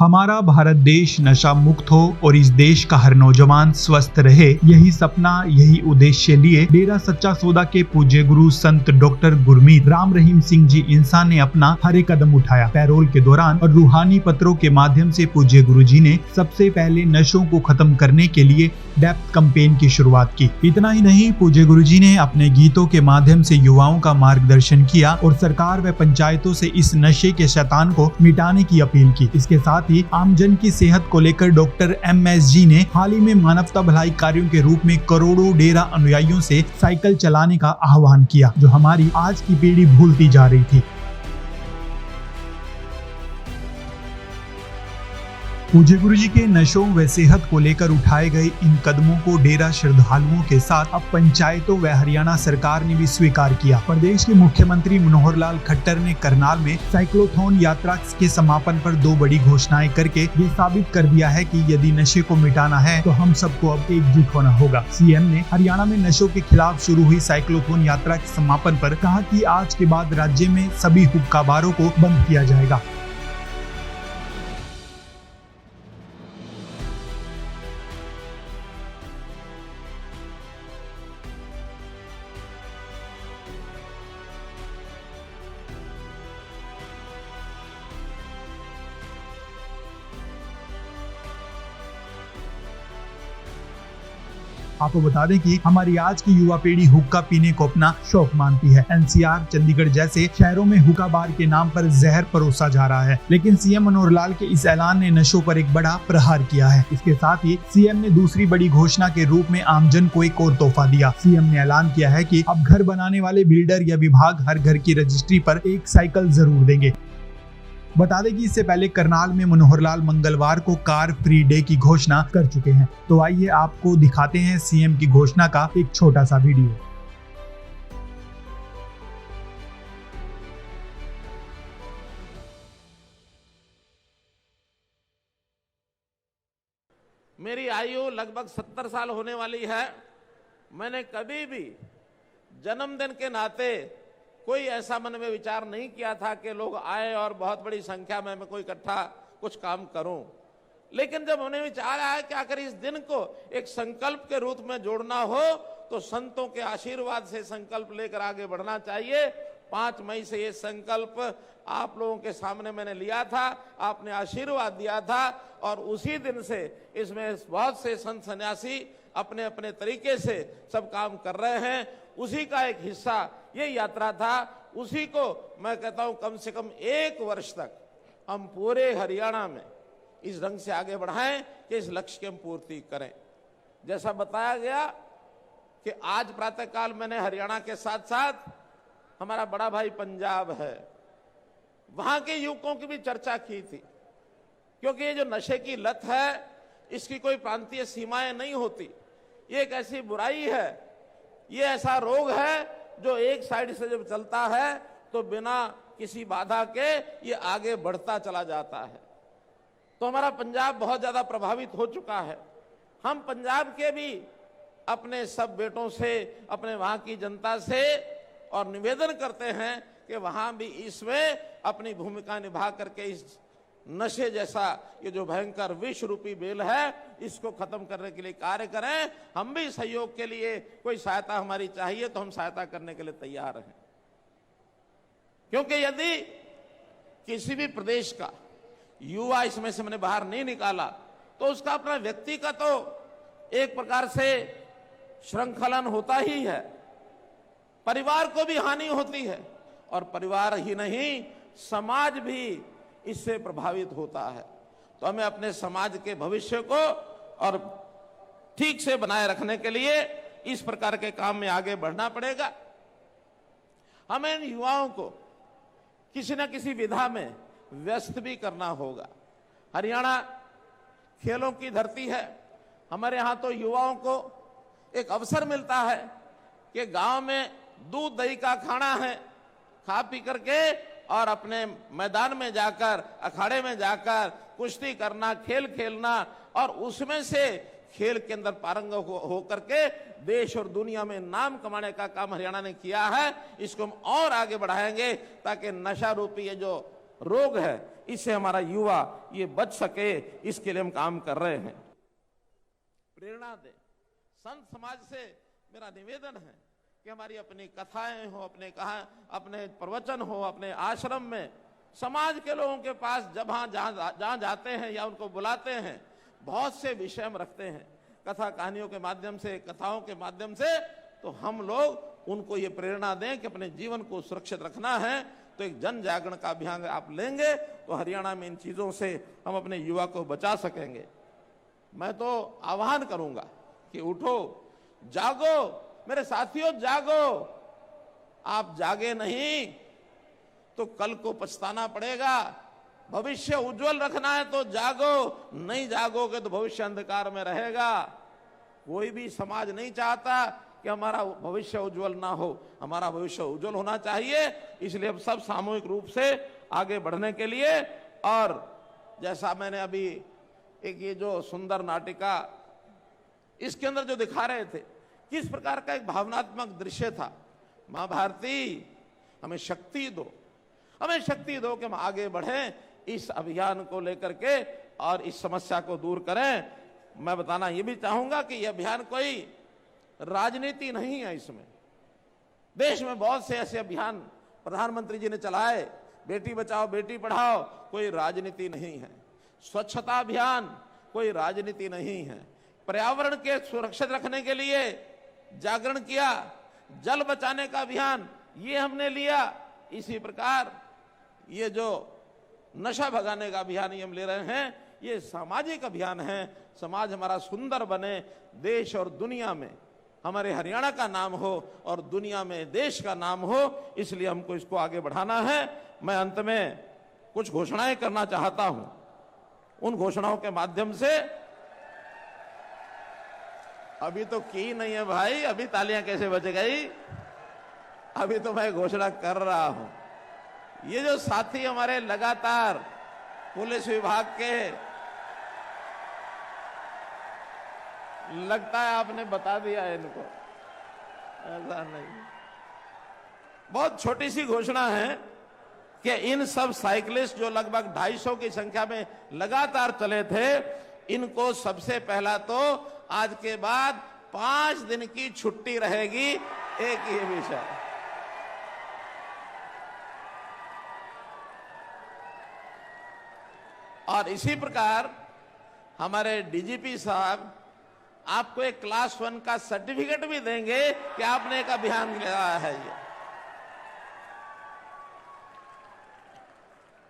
हमारा भारत देश नशा मुक्त हो और इस देश का हर नौजवान स्वस्थ रहे, यही सपना, यही उद्देश्य लिए डेरा सच्चा सौदा के पूज्य गुरु संत डॉक्टर गुरमीत राम रहीम सिंह जी इंसान ने अपना हर एक कदम उठाया। पैरोल के दौरान और रूहानी पत्रों के माध्यम से पूज्य गुरु जी ने सबसे पहले नशों को खत्म करने के लिए डेप्थ कैंपेन की शुरुआत की। इतना ही नहीं, पूज्य गुरु जी ने अपने गीतों के माध्यम से युवाओं का मार्गदर्शन किया और सरकार व पंचायतों से इस नशे के शैतान को मिटाने की अपील की। इसके साथ ही आमजन की सेहत को लेकर डॉक्टर MSG ने हाल ही में मानवता भलाई कार्यों के रूप में करोड़ों डेरा अनुयायियों से साइकिल चलाने का आह्वान किया, जो हमारी आज की पीढ़ी भूलती जा रही थी। पूज्य गुरु जी के नशों व सेहत को लेकर उठाए गए इन कदमों को डेरा श्रद्धालुओं के साथ अब पंचायतों व हरियाणा सरकार ने भी स्वीकार किया। प्रदेश के मुख्यमंत्री मनोहर लाल खट्टर ने करनाल में साइक्लोथॉन यात्रा के समापन पर 2 बड़ी घोषणाएं करके ये साबित कर दिया है कि यदि नशे को मिटाना है तो हम सबको अब एकजुट होना होगा। CM ने हरियाणा में नशों के खिलाफ शुरू हुई साइक्लोथॉन यात्रा के समापन पर कहा कि आज के बाद राज्य में सभी हुक्का बारों को बंद किया जाएगा। आपको बता दें कि हमारी आज की युवा पीढ़ी हुक्का पीने को अपना शौक मानती है। NCR, चंडीगढ़ जैसे शहरों में हुक्का बार के नाम पर जहर परोसा जा रहा है, लेकिन CM मनोहर लाल के इस ऐलान ने नशों पर एक बड़ा प्रहार किया है। इसके साथ ही CM ने दूसरी बड़ी घोषणा के रूप में आमजन को एक और तोहफा दिया। CM ने ऐलान किया है कि अब घर बनाने वाले बिल्डर या विभाग हर घर की रजिस्ट्री पर एक साइकिल जरूर देंगे। बता दें कि इससे पहले करनाल में मनोहर लाल मंगलवार को कार फ्री डे की घोषणा कर चुके हैं। तो आइए आपको दिखाते हैं CM की घोषणा का एक छोटा सा वीडियो। मेरी आयु लगभग 70 साल होने वाली है। मैंने कभी भी जन्मदिन के नाते कोई ऐसा मन में विचार नहीं किया था कि लोग आए और बहुत बड़ी संख्या में मैं कोई इकट्ठा कुछ काम करूं। लेकिन जब उन्हें विचार आया कि अगर इस दिन को एक संकल्प के रूप में जोड़ना हो तो संतों के आशीर्वाद से संकल्प लेकर आगे बढ़ना चाहिए। 5 मई से ये संकल्प आप लोगों के सामने मैंने लिया था, आपने आशीर्वाद दिया था और उसी दिन से इसमें बहुत से संत सन्यासी अपने अपने तरीके से सब काम कर रहे हैं। उसी का एक हिस्सा ये यात्रा था। उसी को मैं कहता हूं कम से कम 1 वर्ष तक हम पूरे हरियाणा में इस ढंग से आगे बढ़ाएं कि इस लक्ष्य की हम पूर्ति करें। जैसा बताया गया कि आज प्रातःकाल मैंने हरियाणा के साथ साथ हमारा बड़ा भाई पंजाब है, वहां के युवकों की भी चर्चा की थी, क्योंकि ये जो नशे की लत है इसकी कोई प्रांतीय सीमाएं नहीं होती। ये एक ऐसी बुराई है, ये ऐसा रोग है जो एक साइड से जब चलता है तो बिना किसी बाधा के ये आगे बढ़ता चला जाता है। तो हमारा पंजाब बहुत ज्यादा प्रभावित हो चुका है। हम पंजाब के भी अपने सब बेटों से, अपने वहां की जनता से और निवेदन करते हैं कि वहां भी इसमें अपनी भूमिका निभा करके इस नशे जैसा ये जो भयंकर विष रूपी बेल है इसको खत्म करने के लिए कार्य करें। हम भी सहयोग के लिए कोई सहायता हमारी चाहिए तो हम सहायता करने के लिए तैयार हैं, क्योंकि यदि किसी भी प्रदेश का युवा इसमें से मैंने बाहर नहीं निकाला तो उसका अपना व्यक्ति का तो एक प्रकार से श्रृंखलन होता ही है, परिवार को भी हानि होती है और परिवार ही नहीं समाज भी इससे प्रभावित होता है। तो हमें अपने समाज के भविष्य को और ठीक से बनाए रखने के लिए इस प्रकार के काम में आगे बढ़ना पड़ेगा। हमें इन युवाओं को किसी न किसी विधा में व्यस्त भी करना होगा। हरियाणा खेलों की धरती है। हमारे यहाँ तो युवाओं को एक अवसर मिलता है कि गांव में दूध दही का खाना है, खा पी करके और अपने मैदान में जाकर, अखाड़े में जाकर कुश्ती करना, खेल खेलना और उसमें से खेल के अंदर पारंगत हो करके देश और दुनिया में नाम कमाने का काम हरियाणा ने किया है। इसको हम और आगे बढ़ाएंगे ताकि नशा रूपी ये जो रोग है इससे हमारा युवा ये बच सके, इसके लिए हम काम कर रहे हैं। प्रेरणा दें। संत समाज से मेरा निवेदन है कि हमारी अपनी कथाएं हो, अपने प्रवचन हो, अपने आश्रम में समाज के लोगों के पास जहां जाते हैं या उनको बुलाते हैं, बहुत से विषय हम रखते हैं कथा कहानियों के माध्यम से, कथाओं के माध्यम से, तो हम लोग उनको ये प्रेरणा दें कि अपने जीवन को सुरक्षित रखना है। तो एक जन जागरण का अभियान आप लेंगे तो हरियाणा में इन चीजों से हम अपने युवा को बचा सकेंगे। मैं तो आह्वान करूंगा कि उठो, जागो मेरे साथियों, जागो। आप जागे नहीं तो कल को पछताना पड़ेगा। भविष्य उज्जवल रखना है तो जागो, नहीं जागोगे तो भविष्य अंधकार में रहेगा। कोई भी समाज नहीं चाहता कि हमारा भविष्य उज्जवल ना हो, हमारा भविष्य उज्जवल होना चाहिए। इसलिए हम सब सामूहिक रूप से आगे बढ़ने के लिए, और जैसा मैंने अभी एक ये जो सुंदर नाटिका इसके अंदर जो दिखा रहे थे, किस प्रकार का एक भावनात्मक दृश्य था। मां भारती हमें शक्ति दो, हमें शक्ति दो कि हम आगे बढ़ें इस अभियान को लेकर के और इस समस्या को दूर करें। मैं बताना ये भी चाहूंगा कि यह अभियान कोई राजनीति नहीं है। इसमें देश में बहुत से ऐसे अभियान प्रधानमंत्री जी ने चलाए, बेटी बचाओ बेटी पढ़ाओ, कोई राजनीति नहीं है। स्वच्छता अभियान कोई राजनीति नहीं है। पर्यावरण के सुरक्षित रखने के लिए जागरण किया, जल बचाने का अभियान ये हमने लिया। इसी प्रकार ये जो नशा भगाने का अभियान ये हम ले रहे हैं, ये सामाजिक अभियान है। समाज हमारा सुंदर बने, देश और दुनिया में हमारे हरियाणा का नाम हो और दुनिया में देश का नाम हो, इसलिए हमको इसको आगे बढ़ाना है। मैं अंत में कुछ घोषणाएं करना चाहता हूं। उन घोषणाओं के माध्यम से, अभी तो की नहीं है भाई, अभी तालियां कैसे बज गई, अभी तो मैं घोषणा कर रहा हूं। ये जो साथी हमारे लगातार पुलिस विभाग के, लगता है आपने बता दिया है इनको, ऐसा नहीं। बहुत छोटी सी घोषणा है कि इन सब साइकिलिस्ट जो लगभग 250 की संख्या में लगातार चले थे, इनको सबसे पहला तो आज के बाद 5 दिन की छुट्टी रहेगी। एक ही विषय, और इसी प्रकार हमारे डीजीपी साहब आपको एक क्लास 1 का सर्टिफिकेट भी देंगे कि आपने एक अभियान चलाया है। ये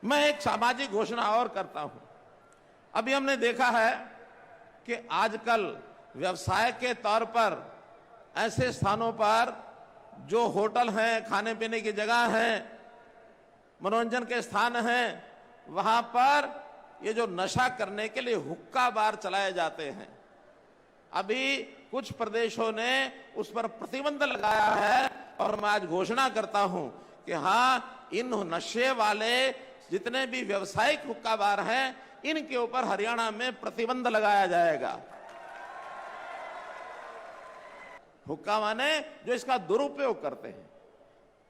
मैं एक सामाजिक घोषणा और करता हूं। अभी हमने देखा है कि आजकल व्यवसाय के तौर पर ऐसे स्थानों पर जो होटल हैं, खाने पीने की जगह हैं, मनोरंजन के स्थान हैं, वहां पर ये जो नशा करने के लिए हुक्का बार चलाए जाते हैं। अभी कुछ प्रदेशों ने उस पर प्रतिबंध लगाया है, और मैं आज घोषणा करता हूं कि हां, इन नशे वाले जितने भी व्यावसायिक हुक्का बार हैं, इनके ऊपर हरियाणा में प्रतिबंध लगाया जाएगा। हुक्का माने जो इसका दुरुपयोग करते हैं,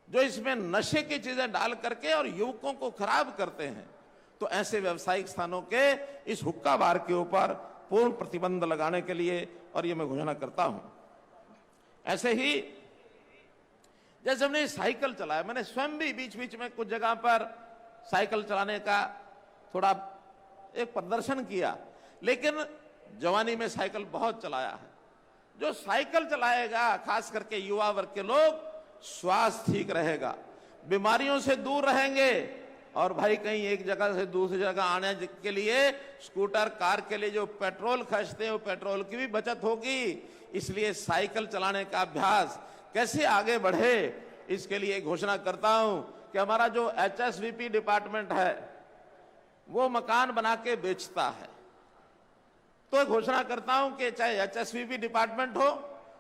जो इसमें नशे की चीजें डाल करके और युवकों को खराब करते हैं, तो ऐसे व्यावसायिक स्थानों के इस हुक्का बार के ऊपर पूर्ण प्रतिबंध लगाने के लिए, और ये मैं घोषणा करता हूं। ऐसे ही जैसे हमने साइकिल चलाया, मैंने स्वयं भी बीच बीच में कुछ जगह पर साइकिल चलाने का थोड़ा एक प्रदर्शन किया, लेकिन जवानी में साइकिल बहुत चलाया है। जो साइकिल चलाएगा, खास करके युवा वर्ग के लोग, स्वास्थ्य ठीक रहेगा, बीमारियों से दूर रहेंगे, और भाई कहीं एक जगह से दूसरी जगह आने के लिए स्कूटर, कार के लिए जो पेट्रोल खर्चते हैं, वो पेट्रोल की भी बचत होगी। इसलिए साइकिल चलाने का अभ्यास कैसे आगे बढ़े, इसके लिए घोषणा करता हूं कि हमारा जो HSVP डिपार्टमेंट है वो मकान बना के बेचता है। तो घोषणा करता हूं कि चाहे HSVP डिपार्टमेंट हो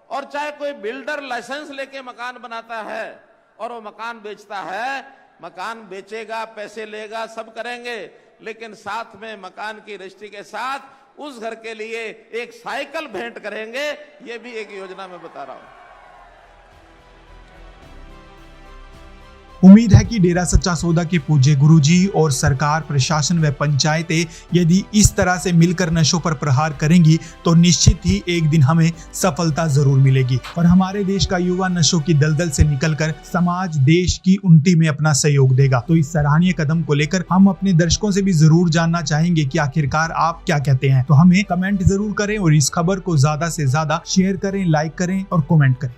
और चाहे कोई बिल्डर लाइसेंस लेके मकान बनाता है और वो मकान बेचता है, मकान बेचेगा, पैसे लेगा, सब करेंगे, लेकिन साथ में मकान की रजिस्ट्री के साथ उस घर के लिए एक साइकिल भेंट करेंगे। ये भी एक योजना मैं बता रहा हूं। उम्मीद है कि डेरा सच्चा सौदा के पूज्य गुरुजी और सरकार, प्रशासन व पंचायतें यदि इस तरह से मिलकर नशों पर प्रहार करेंगी तो निश्चित ही एक दिन हमें सफलता जरूर मिलेगी और हमारे देश का युवा नशों की दलदल से निकलकर समाज, देश की उन्नति में अपना सहयोग देगा। तो इस सराहनीय कदम को लेकर हम अपने दर्शकों से भी जरूर जानना चाहेंगे कि आखिरकार आप क्या कहते हैं। तो हमें कमेंट जरूर करें और इस खबर को ज्यादा से ज्यादा शेयर करें, लाइक करें और कमेंट करें।